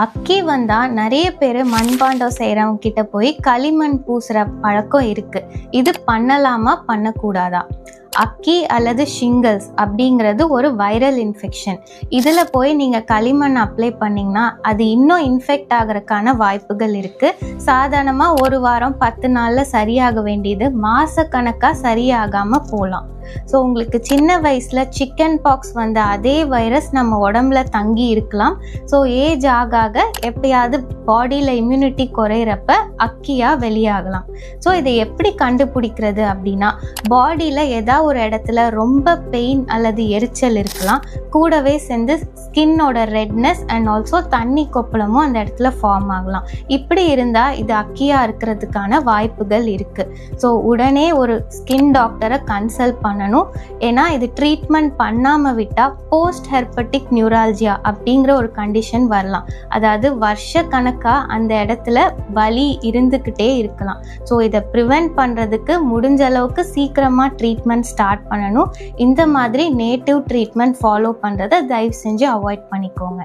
அக்கி வந்தால் நிறைய பேர் மண்பாண்டம் செய்கிறவங்க கிட்ட போய் களிமண் பூசுகிற பழக்கம் இருக்குது. இது பண்ணலாமா பண்ணக்கூடாதா? அக்கி அல்லது ஷிங்கிள்ஸ் அப்படிங்கிறது ஒரு வைரல் இன்ஃபெக்ஷன். இதில் போய் நீங்கள் களிமண் அப்ளை பண்ணிங்கன்னா அது இன்னும் இன்ஃபெக்ட் ஆகிறதுக்கான வாய்ப்புகள் இருக்குது. சாதாரணமாக ஒரு வாரம் 10 நாளில் சரியாக வேண்டியது மாதக்கணக்காக சரியாகாமல் போகலாம். ஸோ உங்களுக்கு சின்ன வயசில் சிக்கன் பாக்ஸ் வந்த அதே வைரஸ் நம்ம உடம்புல தங்கி இருக்கலாம். ஸோ ஏஜ் ஆக எப்பயாவது பாடியில் இம்யூனிட்டி குறையிறப்ப அக்கியாக வெளியாகலாம். ஸோ இதை எப்படி கண்டுபிடிக்கிறது அப்படின்னா, பாடியில் ஏதாவது ஒரு இடத்துல ரொம்ப பெயின் அல்லது எரிச்சல் இருக்கலாம். கூடவே சேர்ந்து ஸ்கின்னோட ரெட்னஸ் அண்ட் ஆல்சோ தண்ணி கொப்பளமும் அந்த இடத்துல ஃபார்ம் ஆகலாம். இப்படி இருந்தால் இது அக்கியாக இருக்கிறதுக்கான வாய்ப்புகள் இருக்குது. ஸோ உடனே ஒரு ஸ்கின் டாக்டரை கன்சல்ட் பண்ணணும். ஏன்னா இது ட்ரீட்மெண்ட் பண்ணாமல் விட்டால் போஸ்ட் ஹெர்பட்டிக் நியூரால்ஜியா அப்படிங்கிற ஒரு கண்டிஷன் வரலாம். அதாவது வருஷ கணக்காக அந்த இடத்துல வலி இருந்துக்கிட்டே இருக்கலாம். ஸோ இதை ப்ரிவென்ட் பண்ணுறதுக்கு முடிஞ்ச அளவுக்கு சீக்கிரமாக ட்ரீட்மெண்ட் ஸ்டார்ட் பண்ணணும். இந்த மாதிரி நேட்டிவ் ட்ரீட்மெண்ட் ஃபாலோ பண்ணுறதை தயவு செஞ்சு அவாய்ட் பண்ணிக்கோங்க.